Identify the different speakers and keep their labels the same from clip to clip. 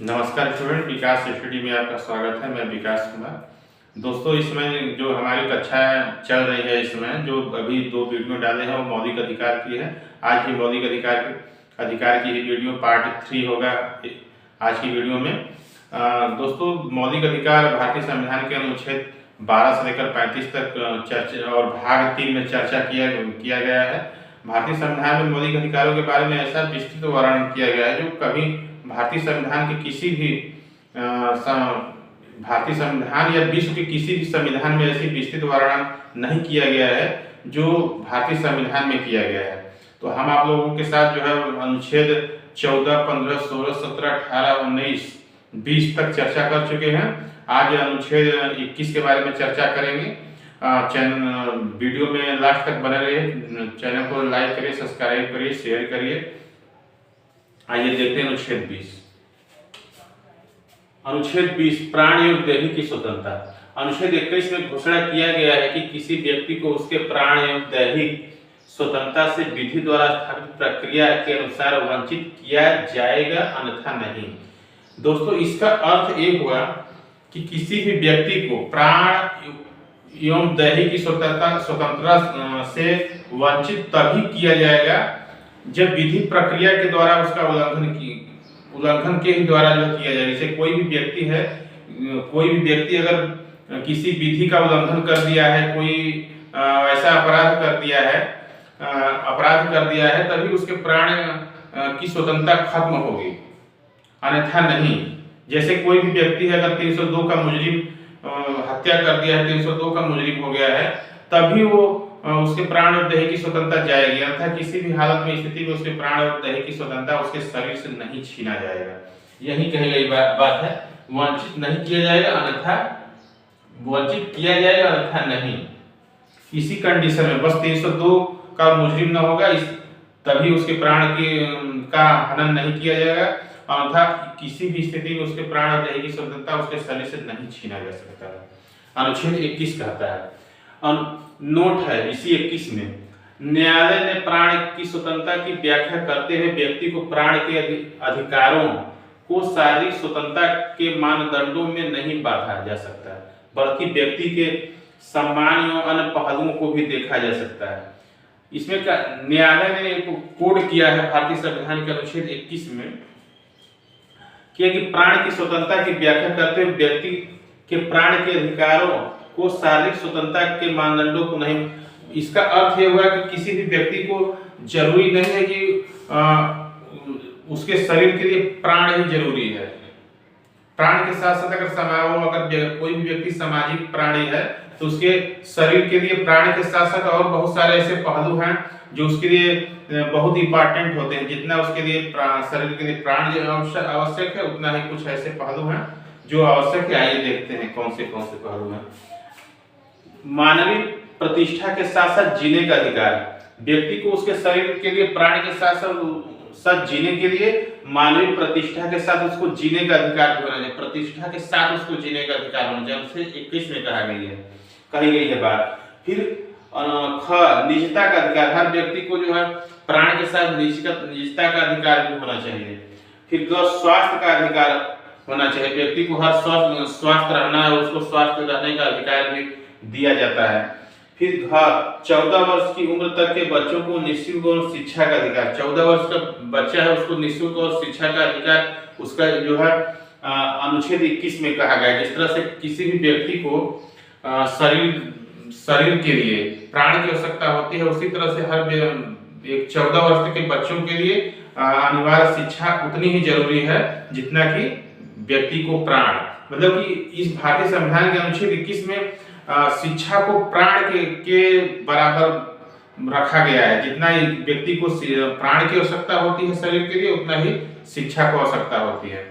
Speaker 1: नमस्कार स्टूडेंट, विकास स्टडी में आपका स्वागत है। मैं विकास कुमार। दोस्तों, इस समय जो हमारी कक्षा चल रही है, इस समय जो अभी 2 वीडियो डाले हैं वो मौलिक अधिकार की है। आज की मौलिक अधिकार की वीडियो पार्ट 3 होगा आज की वीडियो में। दोस्तों, मौलिक अधिकार भारतीय संविधान के अनुच्छेद 12 से लेकर 35 तक चर्चा और भाग 3 में चर्चा किया गया है। भारतीय संविधान में मौलिक अधिकारों के बारे में ऐसा विस्तृत वर्णन किया गया है जो कभी भारतीय संविधान के किसी भी भारतीय संविधान या विश्व के किसी भी संविधान में ऐसी विस्तृत वर्णन नहीं किया गया है जो भारतीय संविधान में किया गया है। तो हम आप लोगों के साथ जो है अनुच्छेद 14, 15, 16, 17, 18, 19, 20 तक चर्चा कर चुके हैं। आज अनुच्छेद 21 के बारे में चर्चा करेंगे। वीडियो में लास्ट तक बने रहिए। चैनल को लाइक करिए, सब्सक्राइब करिए, शेयर करिए। आइए देखते हैं अनुच्छेद 20। अनुच्छेद 20 प्राण एवं देही की स्वतंत्रता। अनुच्छेद 21 में घोषणा किया गया है कि किसी व्यक्ति को उसके प्राण एवं दैहिक स्वतंत्रता से विधि द्वारा स्थापित प्रक्रिया के अनुसार वंचित किया जाएगा, अन्यथा नहीं। दोस्तों, इसका अर्थ ये हुआ कि किसी भी व्यक्ति को प्राण एवं दैहिक की स्वतंत्रता से वंचित तभी किया जाएगा जब विधि प्रक्रिया के द्वारा उसका उल्लंघन के ही द्वारा जो किया जाए। जैसे कोई भी व्यक्ति अगर किसी विधि का उल्लंघन कर दिया है, कोई ऐसा अपराध कर दिया है, तभी उसके प्राण की स्वतंत्रता खत्म होगी, अन्यथा नहीं। जैसे कोई भी व्यक्ति है अगर 302 का मुजरिम हत्या कर दिया है, 302 का मुजरिम हो गया है, तभी वो उसके प्राण और देह की स्वतंत्रता जाएगी, अन्यथा किसी भी हालत में स्थिति में उसके प्राण और देह की स्वतंत्रता उसके शरीर से नहीं छीना जाएगा। यही कही गई बात है, वंचित नहीं किया जाएगा, अन्यथा वंचित किया जाएगा, अन्यथा नहीं। इसी कंडीशन में बस 302 का मुजरिम न होगा, तभी उसके प्राण का हनन नहीं किया जाएगा, अन्यथा किसी भी स्थिति में उसके प्राण और देह की स्वतंत्रता उसके शरीर से नहीं छीना जा सकता है। अनुच्छेद 21 कहता है, नोट है इसी 21 में, न्यायालय ने प्राण की स्वतंत्रता की व्याख्या करते हुए व्यक्ति को प्राण के अधिकारों को शारीरिक स्वतंत्रता के मानदंडों में नहीं बांधा जा सकता, बल्कि व्यक्ति के सम्मान एवं अन्य पहलुओं को भी देखा जा सकता है। इसमें न्यायालय ने कोड किया है भारतीय संविधान के अनुच्छेद 21 में कि प्राण की स्वतंत्रता की व्याख्या करते हुए व्यक्ति के प्राण के अधिकारों को शारीरिक स्वतंत्रता के मानदंडों को नहीं। इसका अर्थ यह हुआ कि किसी भी व्यक्ति को जरूरी नहीं है कि उसके शरीर के लिए प्राण ही जरूरी है। प्राण के साथ साथ अगर कोई भी व्यक्ति सामाजिक प्राणी है तो उसके शरीर के लिए प्राण के साथ साथ और बहुत सारे ऐसे पहलू हैं जो उसके लिए बहुत इंपॉर्टेंट होते हैं। जितना उसके लिए शरीर के लिए प्राण आवश्यक है, उतना ही कुछ ऐसे पहलू हैं जो आवश्यक है। आइए देखते हैं कौन से पहलू हैं। मानवीय प्रतिष्ठा के साथ साथ जीने का अधिकार। व्यक्ति को उसके शरीर के लिए प्राण के साथ साथ जीने के लिए मानवीय प्रतिष्ठा के साथ उसको जीने का अधिकार भी होना चाहिए। प्रतिष्ठा के साथ उसको जीने का अधिकार होना चाहिए, उसे 21 में कही गई है बात। फिर निजता का अधिकार, हर व्यक्ति को जो है प्राण के साथ निजता का अधिकार भी होना चाहिए। फिर स्वास्थ्य का अधिकार होना चाहिए, व्यक्ति को हर स्वस्थ रहना है, उसको स्वस्थ रहने का अधिकार भी दिया जाता है। फिर 14 वर्ष की उम्र तक के बच्चों को निःशुल्क और शिक्षा का अधिकार। 14 वर्ष का बच्चा है उसको निःशुल्क और शिक्षा का अधिकार उसका जो है अनुच्छेद 21 में कहा गया है। जिस तरह से किसी भी व्यक्ति को शरीर के लिए प्राण की आवश्यकता होती है, उसी तरह से हर 14 वर्ष के बच्चों के लिए अनिवार्य शिक्षा उतनी ही जरूरी है जितना कि व्यक्ति को प्राण। मतलब कि इस भारतीय संविधान के अनुच्छेद 21 में शिक्षा को प्राण के बराबर रखा गया है। जितना व्यक्ति को प्राण की आवश्यकता होती है शरीर के लिए, उतना ही शिक्षा को आवश्यकता होती है।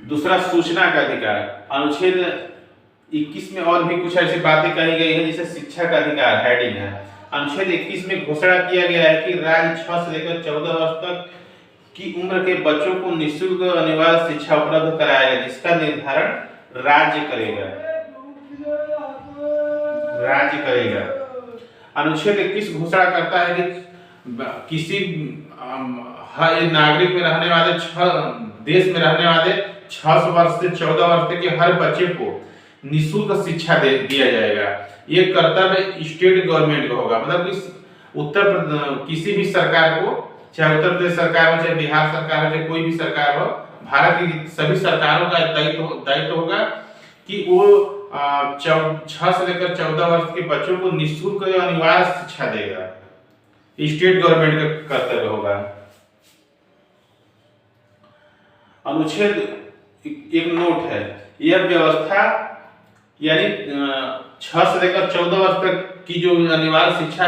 Speaker 1: दूसरा, सूचना का अधिकार। अनुच्छेद 21 में और भी कुछ ऐसी बातें कही गई है जैसे शिक्षा का अधिकार हेडिंग है। अनुच्छेद 21 में घोषणा किया गया है कि राज्य 6 से लेकर 14 वर्ष तक की उम्र के बच्चों को निःशुल्क अनिवार्य शिक्षा उपलब्ध कराएगा, जिसका निर्धारण राज्य करेगा। अनुच्छेद 21 घोषणा करता है कि किसी हर नागरिक में रहने वाले देश में रहने वाले 6 वर्ष से 14 वर्ष तक के हर बच्चे को निःशुल्क शिक्षा दिया जाएगा। ये कर्तव्य स्टेट गवर्नमेंट का होगा। मतलब किसी भी सरकार को, चाहे उत्तर प्रदेश सरकार हो, चाहे बिहार सरकार हो, चाहे कोई भी सरकार हो, भारत की सभी सरकारों का दायित्व होगा कि वो 6 से लेकर 14 वर्ष के बच्चों को निःशुल्क अनिवार्य शिक्षा देगा। स्टेट गवर्नमेंट का कर्तव्य होगा। अनुच्छेद एक नोट है, यह व्यवस्था यानी 6 से लेकर 14 वर्ष तक की जो अनिवार्य शिक्षा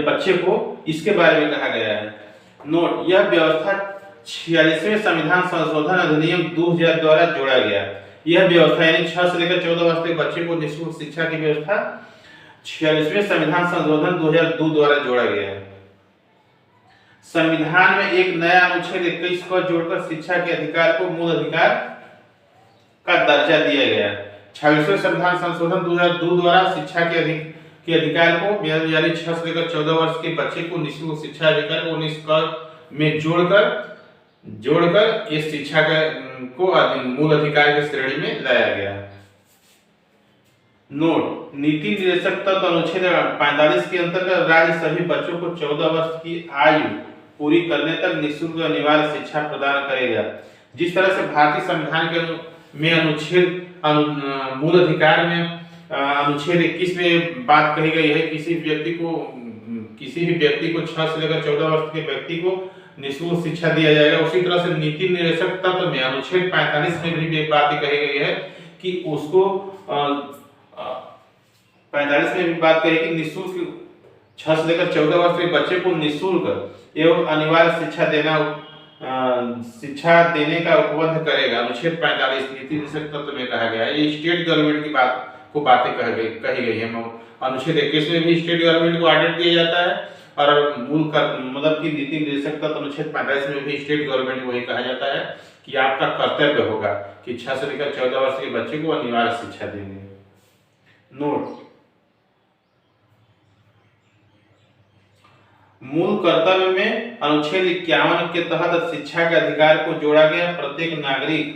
Speaker 1: बच्चे को, इसके बारे में कहा गया है। नोट, यह व्यवस्था 46वें संविधान संशोधन अधिनियम 2000 द्वारा जोड़ा गया। यह व्यवस्था यानी 6 से लेकर 14 वर्ष के बच्चे को निःशुल्क शिक्षा की व्यवस्था 46वें संविधान संशोधन 2002 द्वारा जोड़ा गया है। संविधान में एक नया अनुच्छेद 21 को जोड़कर शिक्षा के अधिकार को मूल अधिकार का दर्जा दिया गया। 26वें संविधान संशोधन 2002 द्वारा शिक्षा के अधिकार को यानी 6 से लेकर 14 वर्ष के बच्चे को निःशुल्क शिक्षा अधिकार को 19 में जोड़कर इस शिक्षा को मूल अधिकार की श्रेणी में लाया गया। नोट, नीति निर्देशक तत्व अनुच्छेद 45 के अंतर्गत राज्य सभी बच्चों को 14 वर्ष की आयु पूरी करने तक निःशुल्क अनिवार्य शिक्षा प्रदान करेगा। जिस तरह से भारतीय संविधान में मूल अधिकार में अनुच्छेद 21 में बात कही गई है, किसी भी व्यक्ति को 6 से लेकर 14 वर्ष के व्यक्ति को निःशुल्क शिक्षा दिया जाएगा। उसी तरह से नीति निर्देशक तत्व में अनुच्छेद 45 में भी एक बात कही गई है कि उसको 45 में भी बात कही कि निःशुल्क 6 से लेकर 14 वर्ष के बच्चे को निःशुल्क एवं अनिवार्य शिक्षा देने का उपबंध करेगा। अनुच्छेद 45 नीति निर्देशक तत्व में कहा गया है। ये स्टेट गवर्नमेंट की बातें कही गई है। अनुच्छेद 21 में भी स्टेट गवर्नमेंट को ऑर्डर दिया जाता है और मतलब कि नीति निर्देशक तत्व अनुच्छेद 45 में भी स्टेट गवर्नमेंट को वही कहा जाता है कि आपका कर्तव्य होगा कि 6 से लेकर 14 वर्ष के बच्चे को अनिवार्य शिक्षा देंगे। नोट, मूल कर्तव्य में अनुच्छेद 51 के तहत शिक्षा के अधिकार को जोड़ा गया। प्रत्येक नागरिक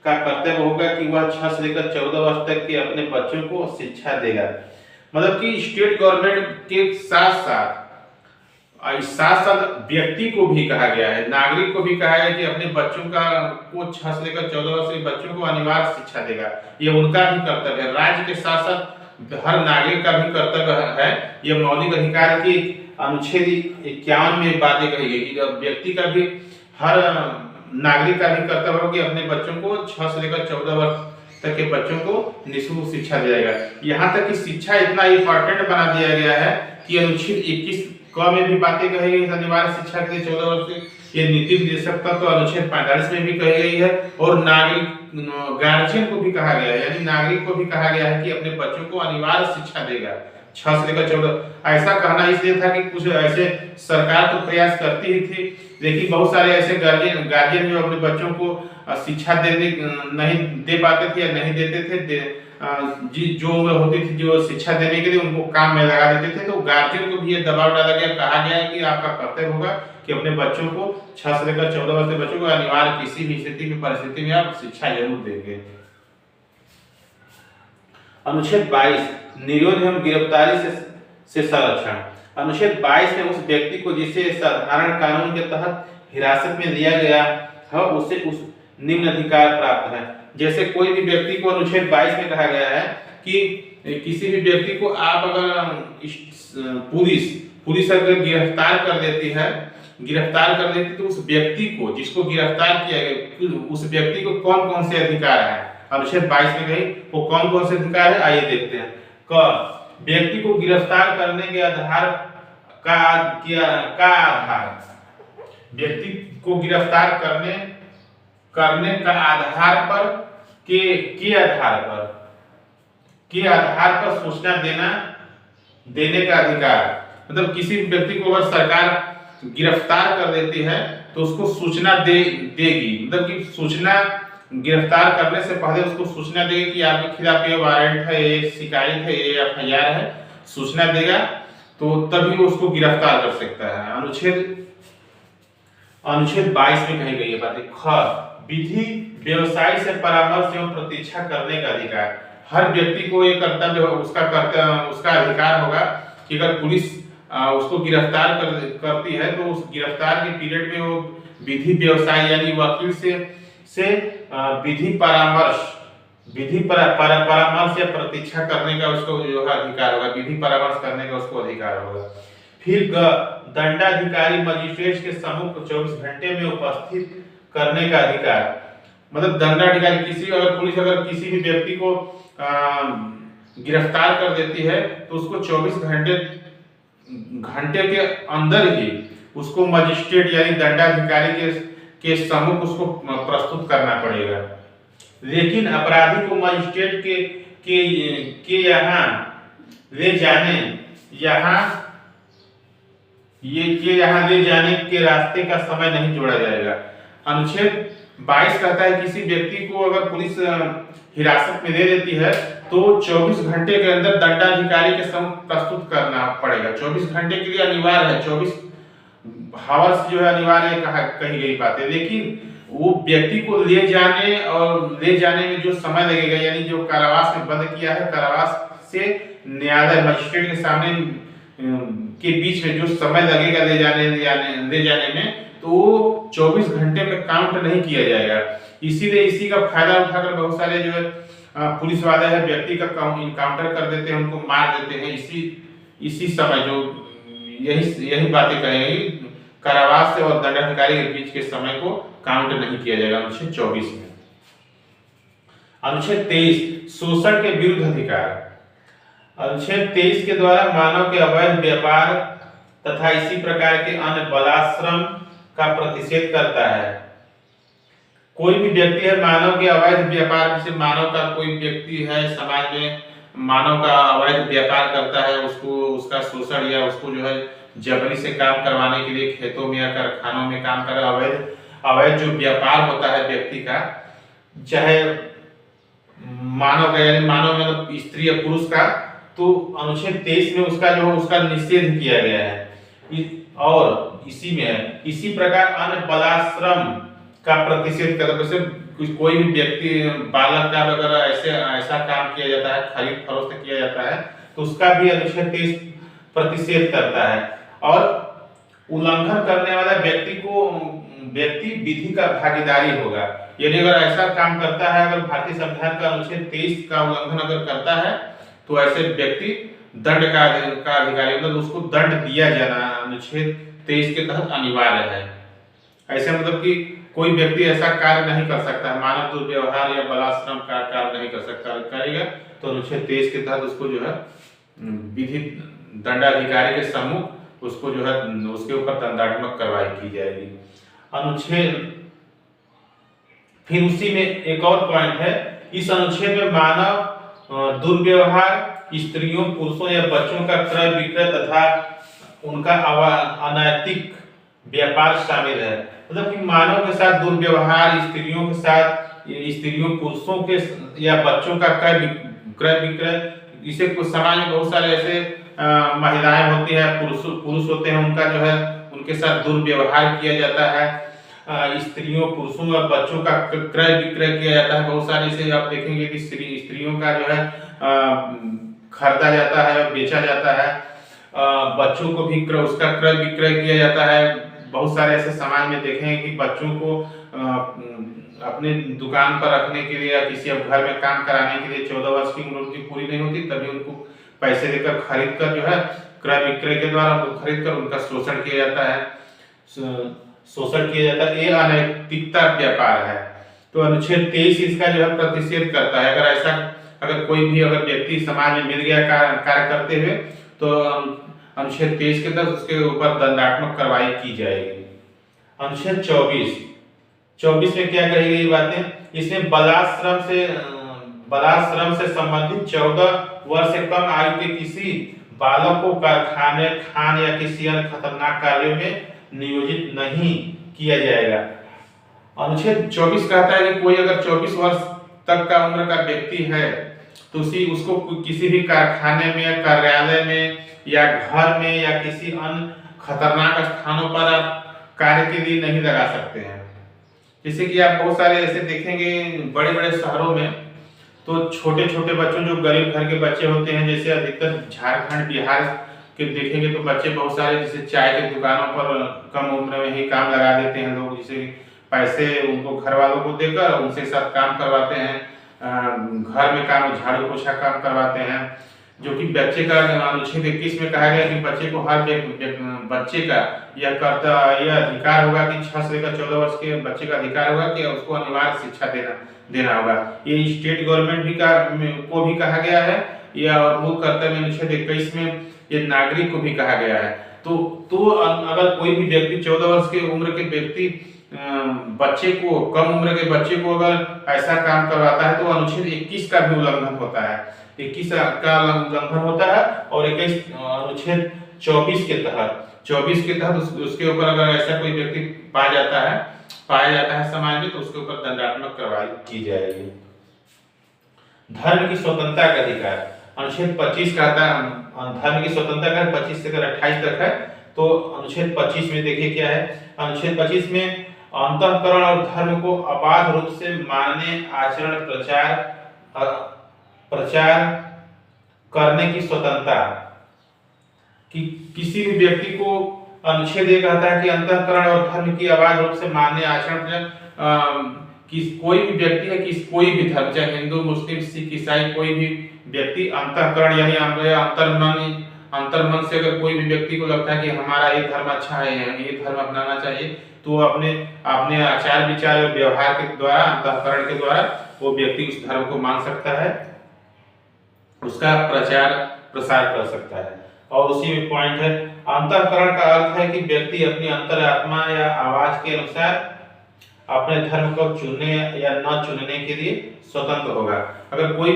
Speaker 1: का कर्तव्य होगा कि वह 6 से लेकर 14 वर्ष तक के अपने बच्चों को शिक्षा देगा। मतलब कि स्टेट गवर्नमेंट के साथ साथ व्यक्ति को भी कहा गया है, नागरिक को भी कहा गया है कि अपने बच्चों को 6 से लेकर 14 वर्ष के बच्चों को अनिवार्य शिक्षा देगा। ये उनका भी कर्तव्य है। राज्य के साथ साथ हर नागरिक का भी कर्तव्य है। ये मौलिक अधिकार की अनुच्छेद 51 में बातें कही गई कि व्यक्ति का भी, हर नागरिक का भी कर्तव्य हो कि अपने बच्चों को 6 से लेकर 14 वर्ष तक के बच्चों को निःशुल्क शिक्षा दिया जाएगा। यहाँ तक कि शिक्षा इतना इंपॉर्टेंट बना दिया गया है कि अनुच्छेद 21 क में भी बातें कही गई अनिवार्य शिक्षा के लिए 14 वर्ष के। ये नीति निर्देशक तत्व अनुच्छेद 45 में भी कही गई है और गार्जियन को भी कहा गया है, यानी नागरिक को भी कहा गया है कि अपने बच्चों को अनिवार्य शिक्षा देगा 6 से लेकर 14। ऐसा कहना इसलिए था कि कुछ ऐसे सरकार तो प्रयास करती ही थी, लेकिन बहुत सारे ऐसे गार्जियन जो अपने बच्चों को शिक्षा नहीं दे पाते थे या नहीं देते थे, जो उम्र होती थी जो शिक्षा देने के लिए उनको काम में लगा देते थे, तो गार्जियन को भी ये दबाव डाला गया, कहा गया है कि आपका कर्तव्य होगा कि अपने बच्चों को 6 से लेकर 14 वर्ष के बच्चों को अनिवार्य किसी भी स्थिति में परिस्थिति में आप शिक्षा जरूर देंगे। अनुच्छेद 22 निरोध एवं गिरफ्तारी से संरक्षण। अनुच्छेद 22 में उस व्यक्ति को जिसे साधारण कानून के तहत हिरासत में लिया गया है उसे उस निम्न अधिकार प्राप्त है। जैसे कोई भी व्यक्ति को अनुच्छेद 22 में कहा गया है कि किसी भी व्यक्ति को आप अगर पुलिस अगर गिरफ्तार कर लेती तो उस व्यक्ति को, जिसको गिरफ्तार किया गया, उस व्यक्ति को कौन कौन से अधिकार है अनुच्छेद 22 में गई, वो कौन कौन से अधिकार है आइए देखते हैं। व्यक्ति को गिरफ्तार करने के आधार व्यक्ति को गिरफ्तार करने का आधार पर के आधार पर सूचना देने का अधिकार। मतलब किसी व्यक्ति को अगर सरकार गिरफ्तार कर देती है तो उसको सूचना देगी, मतलब कि सूचना गिरफ्तार करने से पहले उसको सूचना देगी कि आपके खिलाफ ये वारंट है, ये शिकायत है, ये FIR है, सूचना देगा। तो तभी वो उसको गिरफ्तार कर सकता है। अनुच्छेद 22 में कही गई है बात। विधि व्यवसायी से परामर्श एवं प्रतीक्षा करने का अधिकार। हर व्यक्ति को ये कर्तव्य उसका अधिकार होगा कि अगर पुलिस उसको गिरफ्तार करती है तो उस गिरफ्तार के पीरियड में वो विधि व्यवसायी यानी वकील से परामर्श या प्रतीक्षा करने का उसको जो है अधिकार होगा, विधि परामर्श करने का उसको अधिकार होगा। फिर दंडाधिकारी मजिस्ट्रेट के सम्मुख 24 घंटे में उपस्थित करने का अधिकार। मतलब दंडाधिकारी पुलिस अगर किसी भी व्यक्ति को गिरफ्तार कर देती है तो उसको 24 घंटे के अंदर ही उसको मजिस्ट्रेट यानी दंडाधिकारी के सम्मुख उसको प्रस्तुत करना पड़ेगा। लेकिन अपराधी को मजिस्ट्रेट के यहाँ ले जाने के रास्ते का समय नहीं जोड़ा जाएगा। अनुच्छेद 22 कहता है किसी व्यक्ति को अगर पुलिस हिरासत में दे देती है तो 24 घंटे के अंदर दंडाधिकारी के सम्मुख प्रस्तुत करना पड़ेगा। 24 घंटे के लिए अनिवार्य है, 24 हावर्स जो है अनिवार्य कही गई बात है। लेकिन वो व्यक्ति को ले जाने में जो समय लगेगा, यानी जो कारावास में बंद किया है, कारावास से न्यायालय मजिस्ट्रेट के सामने के बीच में जो समय लगेगा ले जाने में, तो 24 घंटे में काउंट नहीं किया जाएगा। इसीलिए इसी का फायदा उठाकर बहुत सारे जो है पुलिस वाले है व्यक्ति का इनकाउंटर कर देते हैं, उनको मार देते हैं इसी समय। जो यही बातें कहेंगी, कारावास से और दंडाधिकारी के बीच के समय को काउंट नहीं किया जाएगा अनुच्छेद 24 में। अनुच्छेद 23 शोषण के विरुद्ध अधिकार। अनुच्छेद 23 के द्वारा मानव के अवैध व्यापार तथा इसी प्रकार के अन्य बलाश्रम का प्रतिषेध करता है। कोई भी व्यक्ति है मानव के अवैध व्यापार, जैसे मानव का कोई व्यक्ति है समाज में मानव का अवैध व्यापार करता है, उसका शोषण या उसको जो है जबरी से काम करवाने के लिए खेतों में या कारखानों में काम कर अवैध जो व्यापार होता है व्यक्ति का, चाहे मानव का यानी मानव मतलब स्त्री या पुरुष का, तो अनुच्छेद 23 में उसका निषेध किया गया है। और इसी प्रकार अन्य बलाश्रम का प्रतिषेध करता है। जैसे कोई भी व्यक्ति बालक का अगर ऐसा काम किया जाता है, खरीद फरोख्त किया जाता है, तो उसका भी अनुच्छेद 23 प्रतिषेध करता है। और उल्लंघन करने वाला व्यक्ति विधि का भागीदारी होगा। यदि अगर ऐसा काम करता है, अगर भारतीय संविधान का अनुच्छेद 23 का उल्लंघन अगर करता है तो ऐसे व्यक्ति दंड का अधिकारी, मतलब उसको दंड दिया जाना अनुच्छेद 23 के तहत अनिवार्य है। ऐसे मतलब कि कोई व्यक्ति ऐसा कार्य नहीं कर सकता, मानव दुर्व्यवहार या बलाश्रम का कार्य नहीं कर सकता, करेगा तो अनुच्छेद 23 के तहत उसको जो है विधि दंडाधिकारी के सम्मुख उसको जो है उसके ऊपर दंडात्मक कार्रवाई की जाएगी। फिर उसी में एक और पॉइंट है, इस अनुच्छेद में मानव दुर्व्यवहार, स्त्रियों, पुरुषों या बच्चों का क्रय विक्रय तथा उनका अनैतिक व्यापार शामिल है। मतलब कि मानव के साथ दुर्व्यवहार, स्त्रियों, पुरुषों के या बच्चों का क्रय विक्रय, इसे कुछ समाज में बहुत सारे ऐसे महिलाएं होती है, पुरुष होते हैं, उनका जो है उनके साथ दुर्व्यवहार किया जाता है। स्त्रियों, पुरुषों और बच्चों का क्रय विक्रय किया जाता है। बहुत सारे इसे आप देखेंगे कि स्त्रियों का जो है खरीदा जाता है, बेचा जाता है। बच्चों को भी उसका क्रय विक्रय किया जाता है। बहुत सारे ऐसे समाज में देखेंगे कि बच्चों को अपने दुकान पर रखने के लिए या किसी घर में काम कराने के लिए 14 वर्ष की उम्र उनकी पूरी नहीं होती, तभी उनको पैसे देकर खरीद कर जो है क्रय विक्रय के द्वारा उनको खरीद कर उनका शोषण किया जाता है। ये अनैतिकता व्यापार है। तो अनुच्छेद 23 इसका जो है प्रतिषेध करता है। अगर कोई भी व्यक्ति समाज में मिल गया कार्य करते हुए, तो अनुच्छेद 23 के तहत उसके ऊपर दंडात्मक कार्रवाई की जाएगी। अनुच्छेद 24 में क्या कही गई बातें, इसमें बलाश्रम से संबंधित 14 वर्ष से कम आयु के किसी बालक को कारखाने, खान या किसी अन्य खतरनाक कार्यों में नियोजित नहीं किया जाएगा। अनुच्छेद 24 कहता है कि कोई अगर 24 वर्ष तक का उम्र का व्यक्ति है तो उसको किसी भी कारखाने में या कार्यालय में या घर में या किसी अन्य खतरनाक स्थानों पर आप कार्य के लिए नहीं लगा सकते हैं। जैसे कि आप बहुत सारे ऐसे देखेंगे बड़े बड़े शहरों में, तो छोटे छोटे बच्चों जो गरीब घर के बच्चे होते हैं, जैसे अधिकतर झारखंड बिहार के देखेंगे तो बच्चे बहुत सारे जैसे चाय के दुकानों पर कम उम्र में ही काम लगा देते हैं लोग, जैसे पैसे उनको घर वालों को देकर उनसे साथ काम करवाते हैं, घर में काम झाड़ू पोछा काम करवाते हैं, जो कि बच्चे का अनुच्छेद 21 में कहा गया कि बच्चे को हर बच्चे का यह अधिकार होगा कि 6 से लेकर 14 वर्ष के बच्चे का अधिकार होगा कि उसको अनिवार्य शिक्षा देना होगा। ये स्टेट गवर्नमेंट को भी कहा गया है, या और मूल कर्तव्य अनुच्छेद 21 में ये नागरिक को भी कहा गया है। तो अगर कोई भी व्यक्ति 14 वर्ष के उम्र के व्यक्ति बच्चे को, कम उम्र के बच्चे को अगर ऐसा काम करवाता है तो अनुच्छेद 21 का भी उल्लंघन होता है, 21 का उल्लंघन होता है। और 21 अनुच्छेद 24 के तहत उसके ऊपर अगर ऐसा कोई व्यक्ति पाया जाता है समाज में, तो उसके ऊपर दंडात्मक कार्रवाई की जाएगी। धर्म की स्वतंत्रता का अधिकार अनुच्छेद 25 कहता है, धर्म की स्वतंत्रता का 25 से 28 तक है। तो अनुच्छेद 25 में देखिए क्या है, अनुच्छेद 25 में अंतःकरण और धर्म को अबाध रूप से मानने, आचरण, प्रचार करने की स्वतंत्रता। कि किसी भी व्यक्ति को अनुच्छेद ये कहता है कि अंतःकरण और धर्म की अबाध रूप से मानने, आचरण, कि कोई भी व्यक्ति है कि कोई भी धर्म, चाहे हिंदू, मुस्लिम, सिख, ईसाई, कोई भी व्यक्ति अंतःकरण यानी अंतर्मन से अगर कोई भी व्यक्ति को लगता है कि हमारा ये धर्म अच्छा है, ये धर्म अपनाना चाहिए, तो अपने आचार विचार और व्यवहार के द्वारा, अंतःकरण के द्वारा वो व्यक्ति उस धर्म को मान सकता है, उसका प्रचार प्रसार कर सकता है। और उसी में पॉइंट है, अंतःकरण का अर्थ है कि व्यक्ति अपनी अंतरात्मा या आवाज के अनुसार अपने धर्म को चुनने या न चुनने के लिए स्वतंत्र होगा। अगर कोई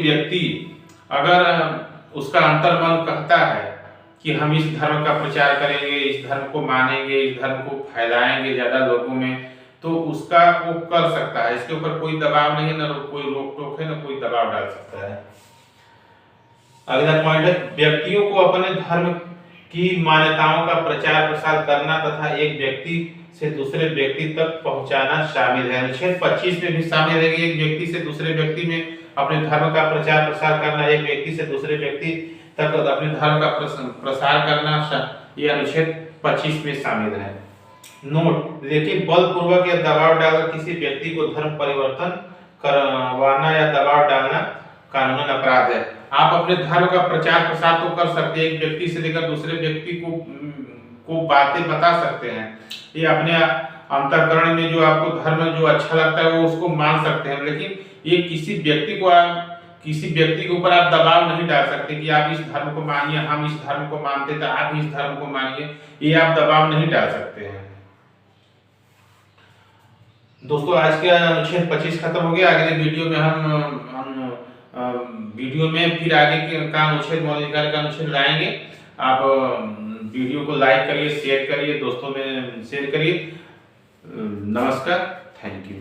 Speaker 1: व्यक्ति अगर उसका अंतर्मन कहता है कि हम इस धर्म का प्रचार करेंगे, इस धर्म को मानेंगे, इस धर्म को फैलाएंगे ज्यादा लोगों में, तो उसका वो कर सकता है। इसके ऊपर कोई दबाव नहीं है, ना कोई रोक टोक है, ना कोई दबाव डाल सकता है। अगला पॉइंट है, व्यक्तियों को अपने धर्म की मान्यताओं का प्रचार प्रसार करना तथा एक व्यक्ति से दूसरे व्यक्ति तक पहुंचाना शामिल है। अनुच्छेद 25 में भी शामिल है कि एक व्यक्ति से दूसरे व्यक्ति में अपने धर्म का प्रचार प्रसार करना, एक व्यक्ति से दूसरे व्यक्ति तक अपने धर्म का प्रसार करना, यह अनुच्छेद 25 में शामिल है। नोट, लेकिन बलपूर्वक या दबाव डालकर किसी व्यक्ति को धर्म परिवर्तन करवाना या दबाव डालना कानूनन अपराध है। आप अपने धर्म का प्रचार प्रसार तो कर सकते हैं, एक व्यक्ति से लेकर दूसरे व्यक्ति को बातें बता सकते हैं, ये अपने अंतःकरण में जो आपको धर्म जो अच्छा लगता है वो उसको मान सकते हैं, लेकिन ये किसी व्यक्ति के ऊपर आप दबाव नहीं डाल सकते कि आप इस धर्म को मानिए, हम इस धर्म को मानते तो आप इस धर्म को मानिए, ये आप दबाव नहीं डाल सकते हैं। दोस्तों, आज का अनुच्छेद 25 खत्म हो गया। अगले वीडियो में हम वीडियो में फिर आगे का अनुच्छेद, मौलिक अधिकार का अनुच्छेद लाएंगे। आप वीडियो को लाइक करिए, शेयर करिए, दोस्तों में शेयर करिए। नमस्कार, थैंक यू।